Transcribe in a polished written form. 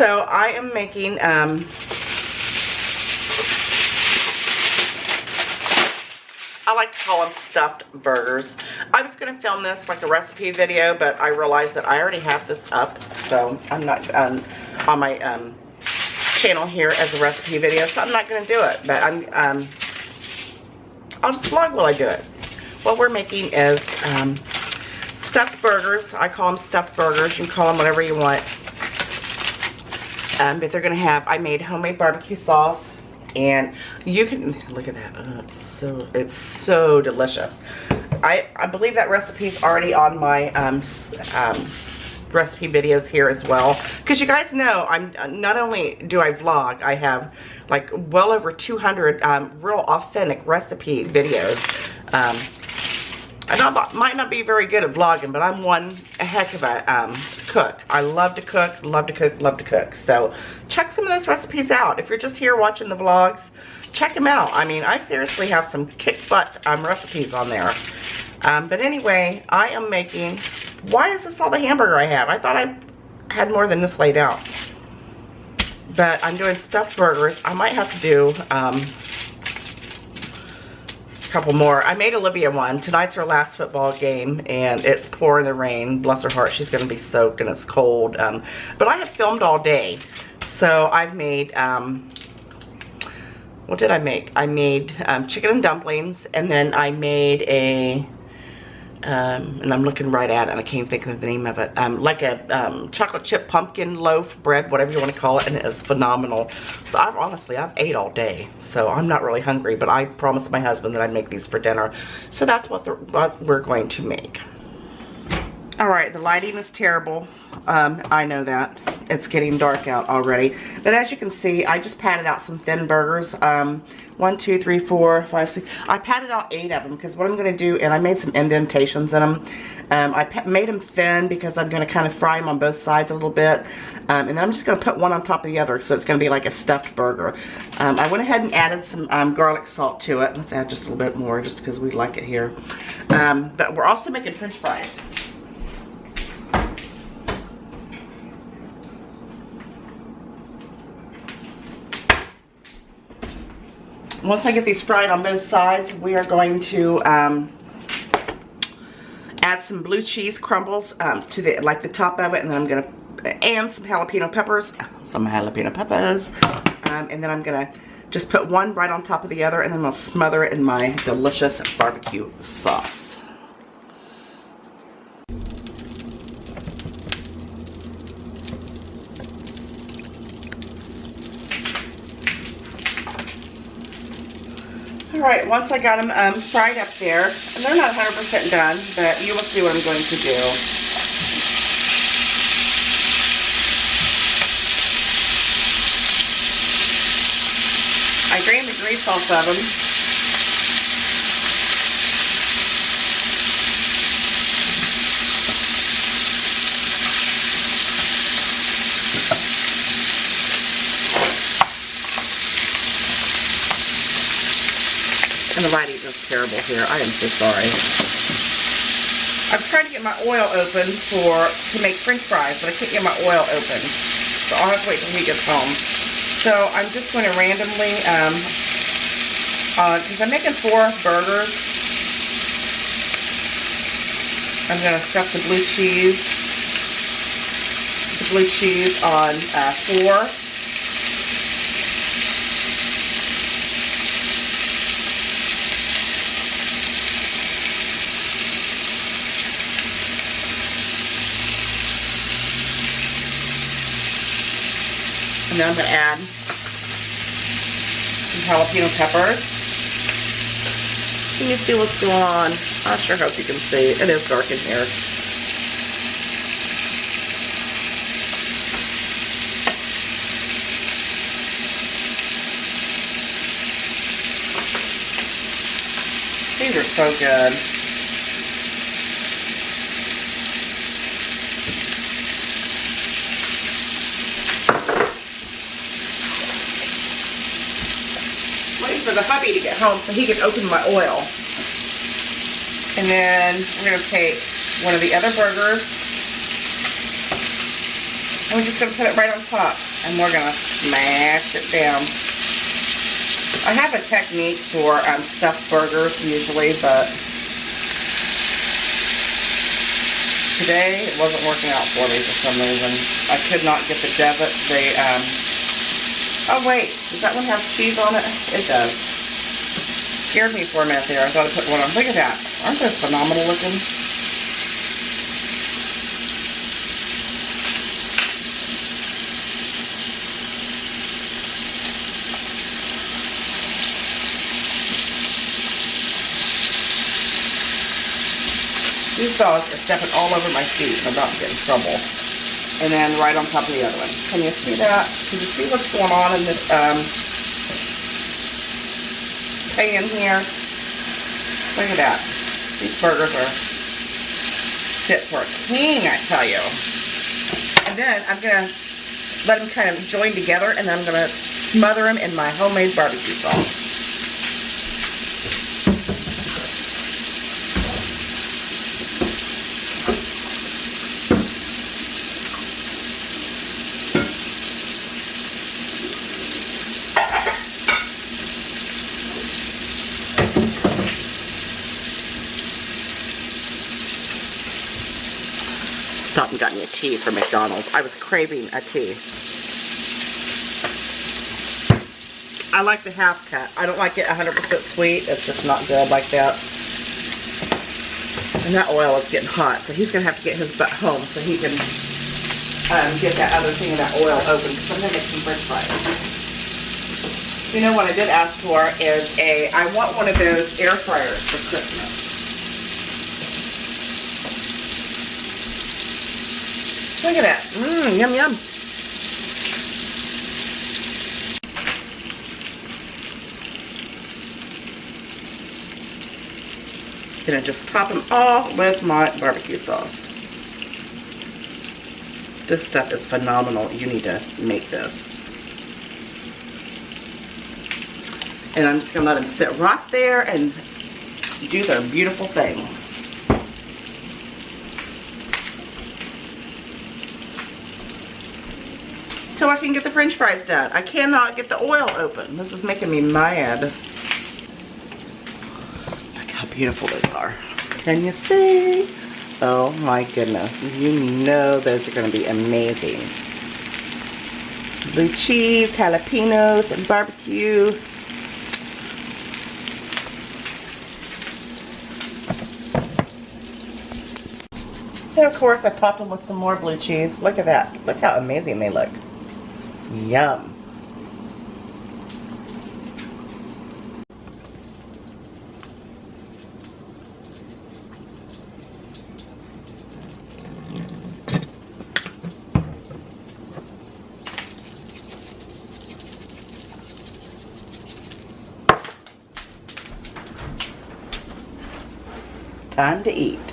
So I am making I like to call them stuffed burgers. I was going to film this like a recipe video, but I realized that I already have this up, so I'm not on my channel here as a recipe video, so I'm not going to do it. But I'll just vlog while I do it. What we're making is stuffed burgers. I call them stuffed burgers. You can call them whatever you want. But they're going to have, I made homemade barbecue sauce. And you can look at that. Oh, it's so delicious. I believe that recipe's already on my recipe videos here as well, because you guys know I'm not only do I vlog, I have like well over 200 real authentic recipe videos. I might not be very good at vlogging, but I'm one heck of a cook. I love to cook, love to cook, love to cook. So check some of those recipes out. If you're just here watching the vlogs, check them out. I mean, I seriously have some kick-butt recipes on there. But anyway, I am making, why is this all the hamburger I have? I thought I had more than this laid out. But I'm doing stuffed burgers. I might have to do couple more. I made Olivia one. Tonight's her last football game and it's pouring the rain. Bless her heart, she's going to be soaked and it's cold. But I have filmed all day. So I've made, what did I make? I made chicken and dumplings, and then I made a, and I'm looking right at it and I can't think of the name of it, like a chocolate chip pumpkin loaf bread, whatever you want to call it, and it is phenomenal. So I've ate all day, so I'm not really hungry, but I promised my husband that I'd make these for dinner. So that's what we're going to make. Alright, the lighting is terrible. I know that. It's getting dark out already. But as you can see, I just patted out some thin burgers. 1, 2, 3, 4, 5, 6. I patted out 8 of them because what I'm going to do, and I made some indentations in them. I made them thin because I'm going to kind of fry them on both sides a little bit. And then I'm just going to put one on top of the other, so it's going to be like a stuffed burger. I went ahead and added some garlic salt to it. Let's add just a little bit more just because we like it here. But we're also making French fries. Once I get these fried on both sides, we are going to add some blue cheese crumbles to the top of it, and then I'm gonna and some jalapeno peppers, and then I'm gonna just put one right on top of the other, and then I'll smother it in my delicious barbecue sauce. Alright, once I got them fried up there, and they're not 100% done, but you will see what I'm going to do. I drained the grease off of them. And the lighting is terrible here. I am so sorry. I'm trying to get my oil open to make French fries, but I can't get my oil open. So I'll have to wait till he gets home. So I'm just going to randomly, because I'm making 4 burgers, I'm going to stuff the blue cheese on 4. And then I'm going to add some jalapeno peppers. Can you see what's going on? I sure hope you can see. It is dark in here. These are so good. For the hubby to get home so he can open my oil. And then we're going to take one of the other burgers And we're just going to put it right on top. And we're going to smash it down. I have a technique for stuffed burgers usually, but today it wasn't working out for me for some reason. I could not get the oh wait, does that one have cheese on it? It does. Scared me for a minute there. I thought I put one on. Look at that. Aren't those phenomenal looking? These dogs are stepping all over my feet. I'm about to get in trouble. And then right on top of the other one. Can you see that? Can you see what's going on in this pan here? Look at that. These burgers are fit for a king, I tell you. And then I'm going to let them kind of join together, and then I'm going to smother them in my homemade barbecue sauce. Stopped and got me a tea from McDonald's. I was craving a tea. I like the half cut. I don't like it 100% sweet. It's just not good like that. And that oil is getting hot, so he's going to have to get his butt home so he can get that other thing of that oil open, because I'm going to make some french fries. You know what I did ask for is I want one of those air fryers for Christmas. Look at that. Mmm, yum, yum. Gonna just top them all with my barbecue sauce. This stuff is phenomenal. You need to make this. And I'm just gonna let them sit right there and do their beautiful thing. Till I can get the french fries done. I cannot get the oil open. This is making me mad. Look how beautiful those are. Can you see? Oh my goodness. You know those are going to be amazing. Blue cheese, jalapenos, and barbecue. And of course I topped them with some more blue cheese. Look at that. Look how amazing they look. Yum. Time to eat.